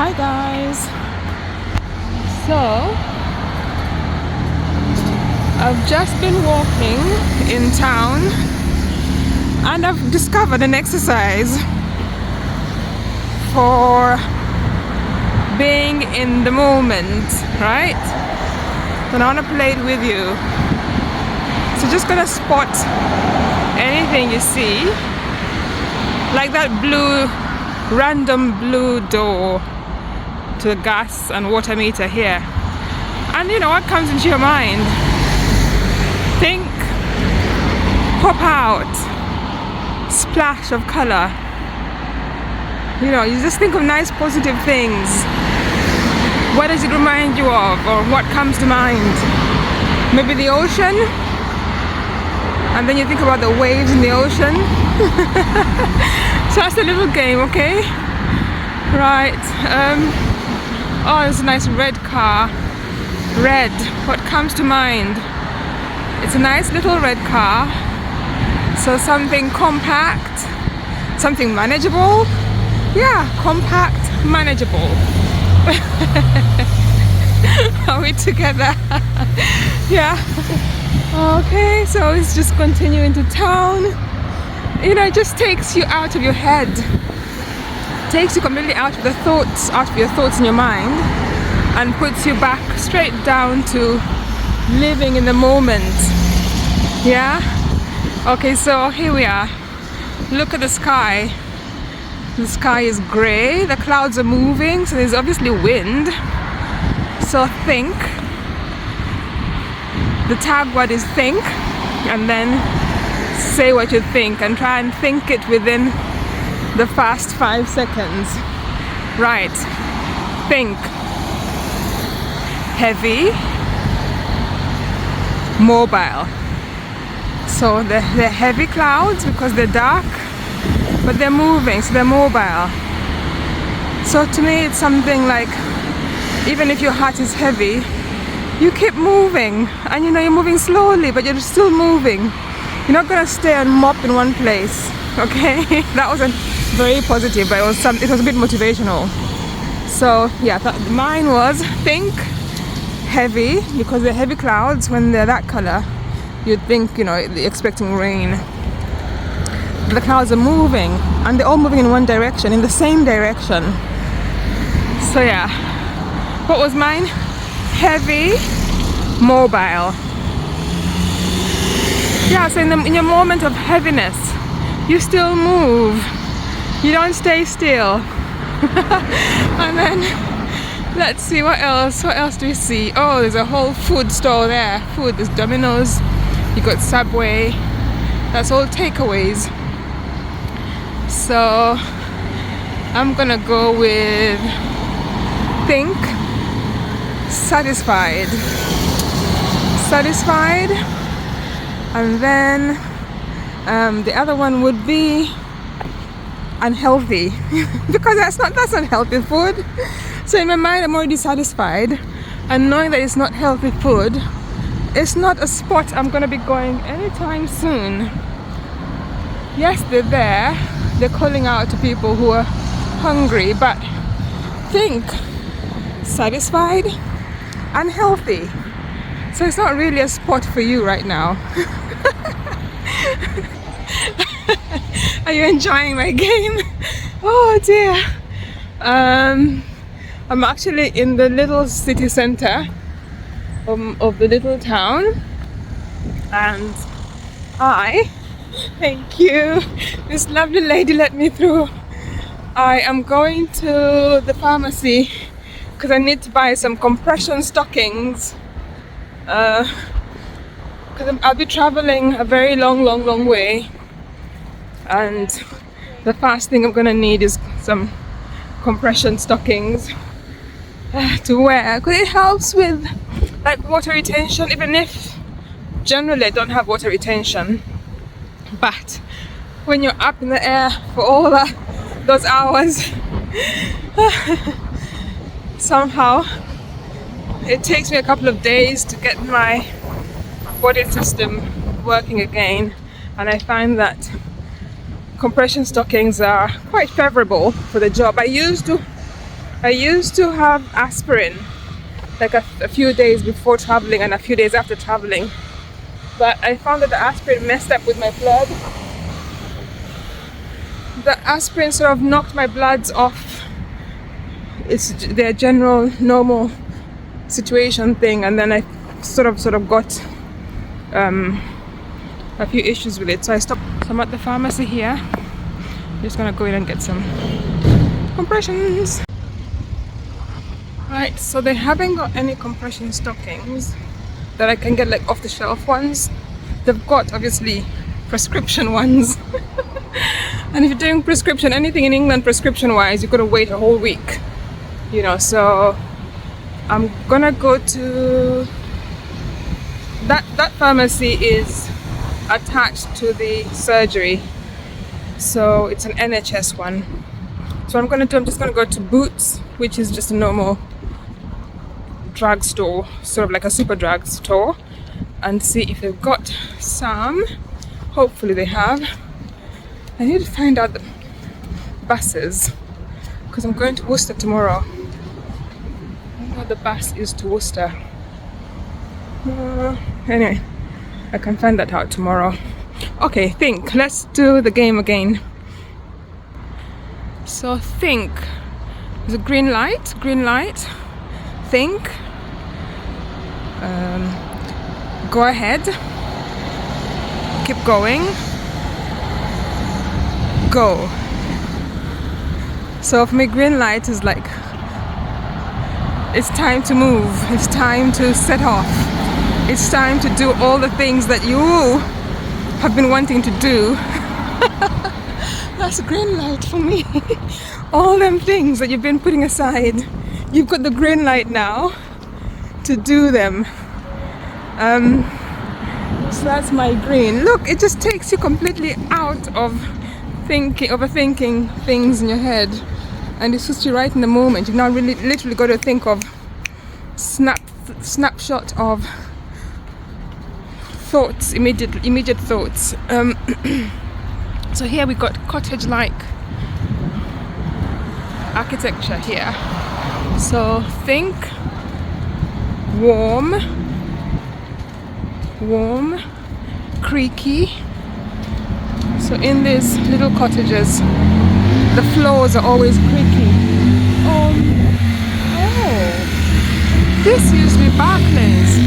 Hi guys. So I've just been walking in town and I've discovered an exercise for being in the moment, right? And I want to play it with you. So just gonna spot anything you see, like that random blue door to the gas and water meter here, and you know what comes into your mind? Think, pop out, splash of color. You know, you just think of nice positive things. What does it remind you of, or what comes to mind? Maybe the ocean, and then you think about the waves in the ocean. So that's a little game, okay? Right. Oh, there's a nice red car. Red. What comes to mind? It's a nice little red car. So something compact, something manageable. Yeah, compact, manageable. Are we together? Yeah. Okay, so it's just continuing to town. You know, it just takes you out of your head. Takes you completely out of your thoughts in your mind, and puts you back straight down to living in the moment. Yeah? Okay, so here we are. Look at the sky. The sky is grey, the clouds are moving, so there's obviously wind. So think. The tag word is think, and then say what you think, and try and think it within the first 5 seconds. Right. Think. Heavy. Mobile. So they're heavy clouds because they're dark, but they're moving, so they're mobile. So to me it's something like, even if your heart is heavy, you keep moving, and you know you're moving slowly, but you're still moving. You're not gonna stay and mop in one place, okay? That wasn't very positive, but it was a bit motivational. So yeah, mine was think, heavy, because they're heavy clouds. When they're that color, you'd think, you know, you're expecting rain. But the clouds are moving, and they're all moving in one direction, in the same direction. So yeah, what was mine? Heavy, mobile. Yeah, so in your moment of heaviness, you still move. You don't stay still. And then, let's see, what else? What else do we see? Oh, there's a whole food store there. Food, there's Domino's, you got Subway. That's all takeaways. So, I'm gonna go with think, satisfied. Satisfied. And then the other one would be unhealthy. Because that's not healthy food. So in my mind I'm already satisfied, and knowing that it's not healthy food, it's not a spot I'm gonna be going anytime soon. Yes, they're there, they're calling out to people who are hungry, but think, satisfied, unhealthy. So it's not really a spot for you right now. Are you enjoying my game? Oh dear. I'm actually in the little city center of the little town, and thank you, this lovely lady let me through. I am going to the pharmacy because I need to buy some compression stockings. Because I'll be traveling a very long way, and the first thing I'm gonna need is some compression stockings to wear, because it helps with like water retention, even if generally I don't have water retention. But when you're up in the air for all those hours, somehow it takes me a couple of days to get my body system working again, and I find that compression stockings are quite favorable for the job. I used to I used to have aspirin like a few days before traveling and a few days after traveling, but I found that the aspirin messed up with my blood. The aspirin sort of knocked my bloods off it's their general normal situation thing, and then I sort of got a few issues with it, so I stopped. So I'm at the pharmacy here. Just gonna go in and get some compressions. Right, so they haven't got any compression stockings that I can get, like off the shelf ones. They've got obviously prescription ones. And if you're doing prescription, anything in England prescription wise, you've got to wait a whole week, you know. So I'm gonna go to that pharmacy is attached to the surgery, so it's an NHS one. So I'm just gonna go to Boots, which is just a normal drugstore, sort of like a super drugstore, and see if they've got some. Hopefully they have. I need to find out the buses because I'm going to Worcester tomorrow. I don't know what the bus is to Worcester. Anyway, I can find that out tomorrow. Okay, think. Let's do the game again. So think. There's a green light. Think. Go ahead. Keep going. Go. So for me, green light is like it's time to move. It's time to set off. It's time to do all the things that you have been wanting to do. That's a green light for me. All them things that you've been putting aside, you've got the green light now to do them. So that's my green. Look, it just takes you completely out of overthinking things in your head, and it's just you right in the moment. You've now really literally got to think of snapshot of thoughts, immediate thoughts. So here we got cottage-like architecture here. So think warm, creaky. So in these little cottages, the floors are always creaky. Oh, this used to be Barclays.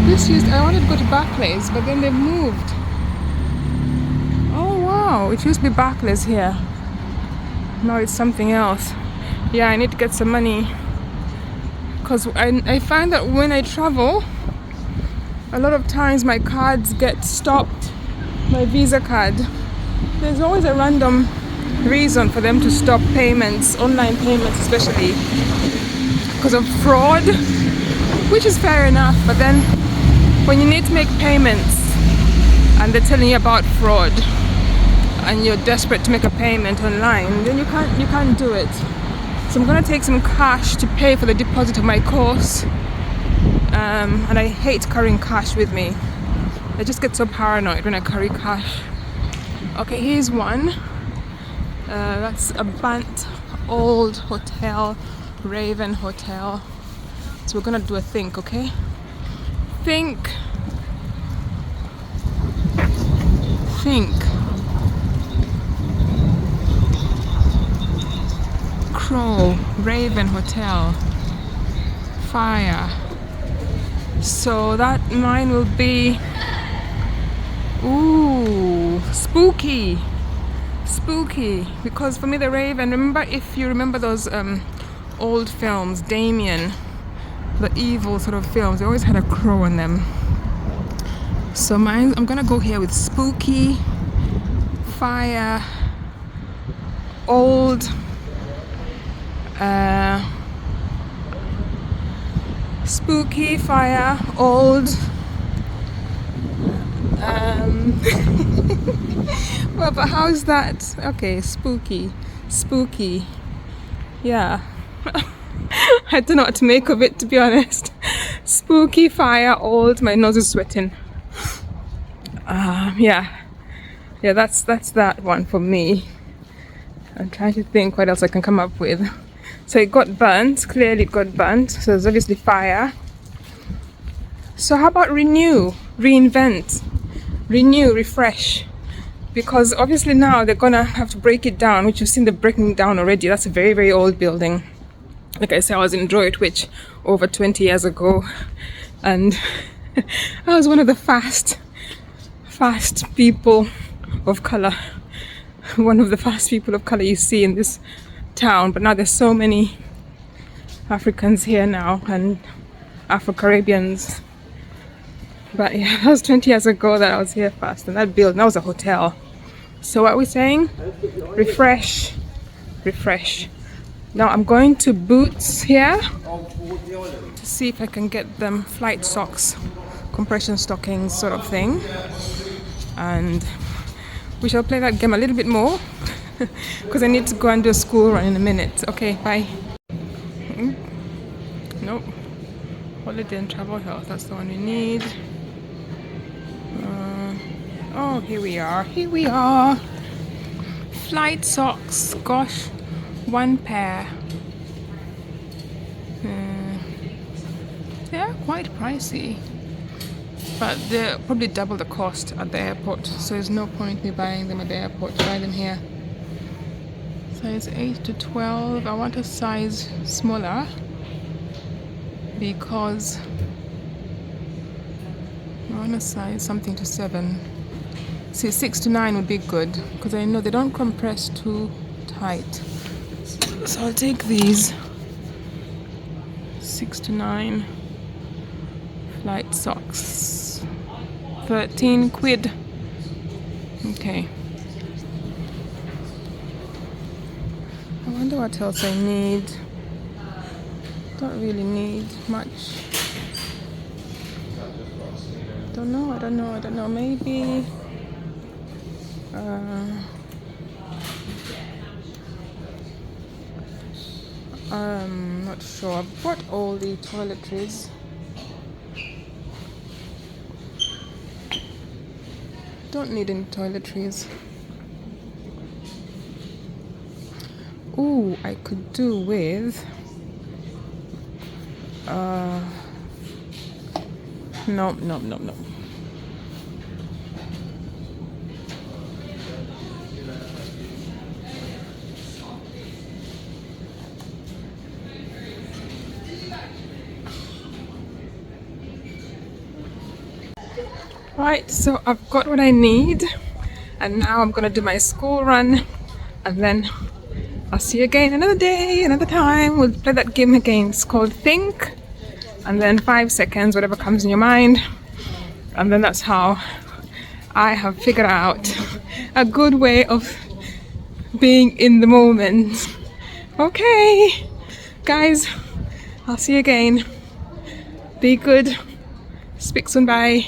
I wanted to go to Barclays, but then they've moved. Oh wow, it used to be Barclays here. Now it's something else. Yeah, I need to get some money, because I find that when I travel, a lot of times my cards get stopped. My Visa card, there's always a random reason for them to stop payments, online payments especially, because of fraud, which is fair enough. But then when you need to make payments and they're telling you about fraud and you're desperate to make a payment online, then you can't do it. So I'm gonna take some cash to pay for the deposit of my course, and I hate carrying cash with me. I just get so paranoid when I carry cash. Okay, here's one. That's a Bant Old Hotel, Raven Hotel. So we're gonna do a think, okay? Think. Crow, Raven Hotel, fire. So that mine will be, ooh, spooky, because for me the Raven, remember, if you remember those old films, Damien, the evil sort of films, they always had a crow in them. So mine, I'm gonna go here with spooky, fire, old, spooky, fire, old. Well, but how is that? Okay, spooky. Yeah. I don't know what to make of it, to be honest. Spooky, fire, old. My nose is sweating. Yeah, that's that one for me. I'm trying to think what else I can come up with. So it got burnt, clearly it got burnt, so there's obviously fire. So how about renew, reinvent, renew, refresh? Because obviously now they're gonna have to break it down, which you've seen the breaking down already. That's a very, very old building. Like I said, I was in Droitwich over 20 years ago, and I was one of the fast people of color. One of the fast people of color you see in this town. But now there's so many Africans here now and Afro-Caribbeans. But yeah, that was 20 years ago that I was here first, and that was a hotel. So what are we saying? Refresh, refresh. Now I'm going to Boots here to see if I can get them flight socks, compression stockings sort of thing. And we shall play that game a little bit more because I need to go and do a school run in a minute. Okay, bye. Nope. Holiday and Travel Health, that's the one we need. Oh, here we are. Flight socks, gosh, 1 pair. They're quite pricey, but they're probably double the cost at the airport, so there's no point me buying them at the airport. Buy them here. Size 8 to 12. I want a size smaller because I want a size something to 7. See, 6 to 9 would be good because I know they don't compress too tight. So I'll take these 6 to 9 flight socks. 13 quid. Okay. I wonder what else I need. Don't really need much. I don't know. Maybe. I'm not sure. I've bought all the toiletries. Don't need any toiletries. Ooh, I could do with no. Right, so I've got what I need, and now I'm gonna do my school run, and then I'll see you again another day, another time. We'll play that game again. It's called Think, and then 5 seconds, whatever comes in your mind, and then that's how I have figured out a good way of being in the moment. Okay, guys, I'll see you again. Be good. Speak soon. Bye.